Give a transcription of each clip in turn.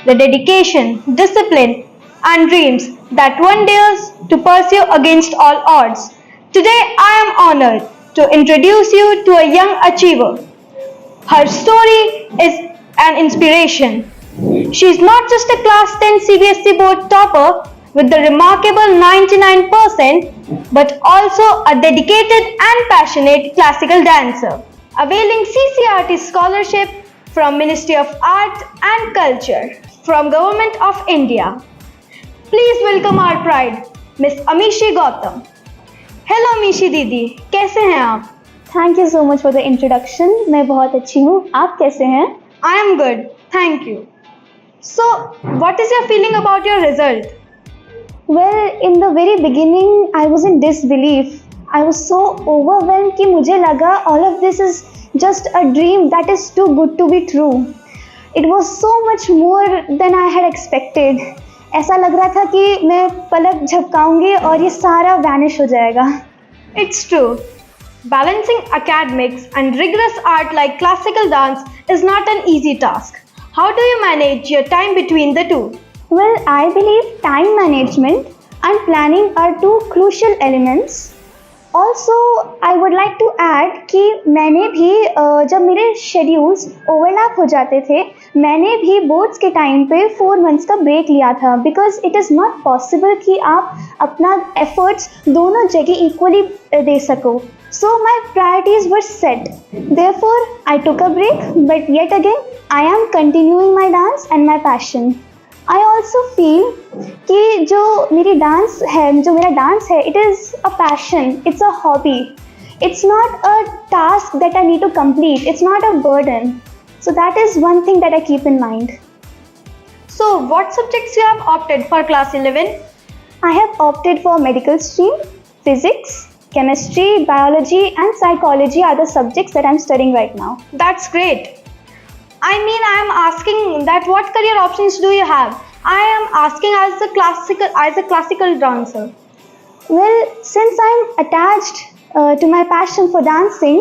the dedication, discipline, and dreams that one dares to pursue against all odds. Today, I am honored to introduce you to a young achiever. Her story is an inspiration. She is not just a class 10 CBSE board topper with the remarkable 99%, but also a dedicated and passionate classical dancer, availing CCRT scholarship from Ministry of Art and Culture from Government of India. Please welcome our pride, Miss Amishi Gautam. Hello Amishi दीदी, कैसे हैं आप? Thank you so much for the introduction. मैं बहुत अच्छी हूँ, आप कैसे हैं? I am good, thank you. So, what is your feeling about your result? Well in the very beginning I was in disbelief. I was so overwhelmed कि मुझे लगा all of this is just a dream that is too good to be true. It was so much more than I had expected. ऐसा लग रहा था कि मैं पलक झपकाऊंगी और ये सारा वैनिश हो जाएगा। It's true. Balancing academics and rigorous art like classical dance is not an easy task. How do you manage your time between the two? Well, I believe time management and planning are two crucial elements. Also, I would like to add कि मैंने भी जब मेरे schedules overlap हो जाते थे, मैंने भी बोर्ड्स के टाइम पे 4 मंथ्स का ब्रेक लिया था because it is not possible कि आप अपना एफर्ट्स दोनों जगह इक्वली दे सको. So my priorities were set. Therefore, I took a break, but yet again, I am continuing my dance and my passion. I also feel कि जो मेरी dance है, जो मेरा डांस है, it is a passion, it's a hobby. It's not a task that I need to complete. It's not a burden. So that is one thing that I keep in mind. So, what subjects you have opted for class 11? I have opted for medical stream, physics, chemistry, biology and psychology are the subjects that I'm studying right now. That's great. I mean, I am asking that what career options do you have? I am asking as a classical dancer. Well, since I'm attached to my passion for dancing,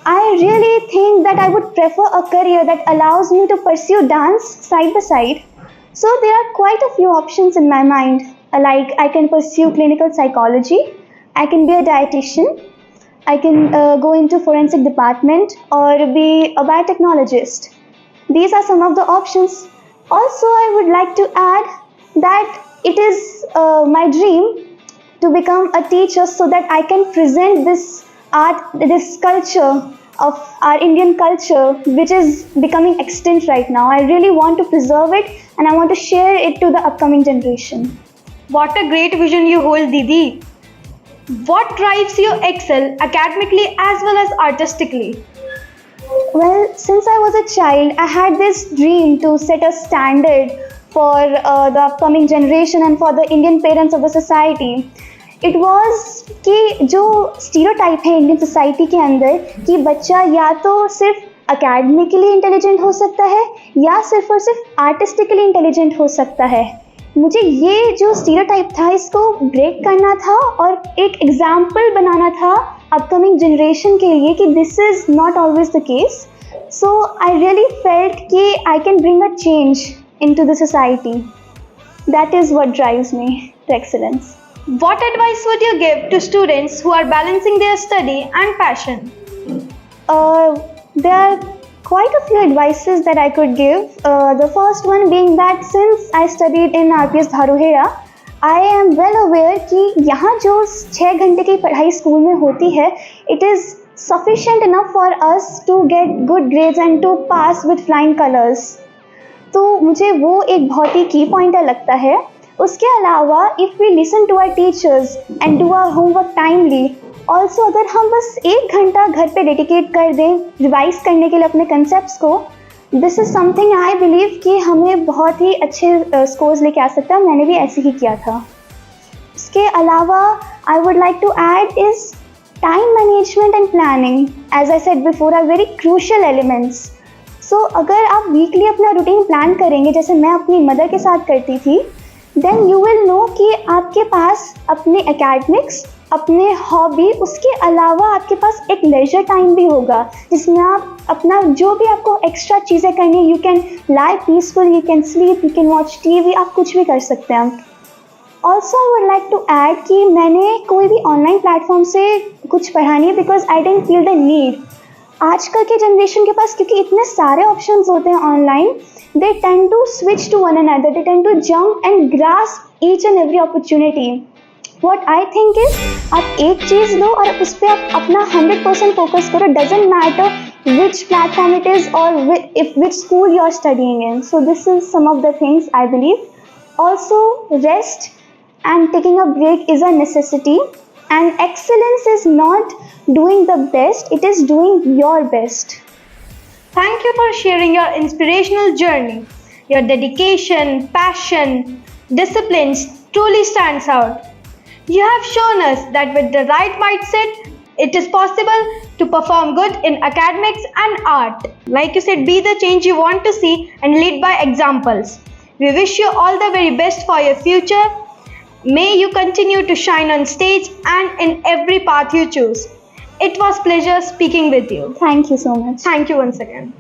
I really think that I would prefer a career that allows me to pursue dance side by side. So there are quite a few options in my mind. Like I can pursue clinical psychology, I can be a dietitian, I can go into forensic department or be a biotechnologist. These are some of the options. Also, I would like to add that it is my dream to become a teacher so that I can present this art, this culture of our Indian culture, which is becoming extinct right now. I really want to preserve it and I want to share it to the upcoming generation. What a great vision you hold, Didi. What drives you excel academically as well as artistically? Well, since I was a child, I had this dream to set a standard for the upcoming generation and for the Indian parents of the society. It was कि जो stereotype है Indian society के अंदर कि बच्चा या तो सिर्फ academically intelligent हो सकता है या सिर्फ और सिर्फ artistically intelligent हो सकता है. मुझे ये जो स्टीरियोटाइप था इसको ब्रेक करना था और एक एग्जाम्पल बनाना था अपकमिंग जनरेशन के लिए कि this is not always the case. So I really felt कि I can bring a change into the society. That is what drives me to excellence. What advice would you give to students who are balancing their study and passion? There are quite a few advices that I could give. The first one being that since I studied in RPS Dharuhera, I am well aware कि यहाँ जो 6 घंटे की पढ़ाई school में होती है, it is sufficient enough for us to get good grades and to pass with flying colors. तो मुझे वो एक बहुत ही की पॉइंटर लगता है. उसके अलावा if we listen to our teachers and do our homework timely, also अगर हम बस 1 घंटा घर पे डेडिकेट कर दें रिवाइज करने के लिए अपने कंसेप्ट्स को, this is something I believe कि हमें बहुत ही अच्छे स्कोर्स लेके आ सकता है. मैंने भी ऐसे ही किया था. इसके अलावा I would like to add is time management and planning as I said before are very crucial elements. So अगर आप वीकली अपना रूटीन प्लान करेंगे जैसे मैं अपनी मदर के साथ करती थी, देन यू विल नो कि आपके पास अपने एकेडमिक्स, अपने हॉबी, उसके अलावा आपके पास एक लेजर टाइम भी होगा जिसमें आप अपना जो भी आपको एक्स्ट्रा चीज़ें करनी है, you can lie peaceful, you can sleep, you can watch TV, आप कुछ भी कर सकते हैं। Also I would like to add कि मैंने कोई भी ऑनलाइन प्लेटफॉर्म से कुछ पढ़ा नहीं because I didn't feel the need. आजकल के जनरेशन के पास क्योंकि इतने सारे ऑप्शंस होते हैं online, they tend to switch to one another, they tend to jump and grasp each and every opportunity. What I think is आप एक चीज़ लो और उस पर आप अपना 100% फोकस करो, doesn't matter which platform it is और which school you are studying in. So this is some of the things I believe. Also rest and taking a break is a necessity, and excellence is not doing the best, it is doing your best. Thank you for sharing your inspirational journey. Your dedication, passion, discipline truly stands out. You have shown us that with the right mindset, it is possible to perform good in academics and art. Like you said, be the change you want to see and lead by examples. We wish you all the very best for your future. May you continue to shine on stage and in every path you choose. It was pleasure speaking with you. Thank you so much. Thank you once again.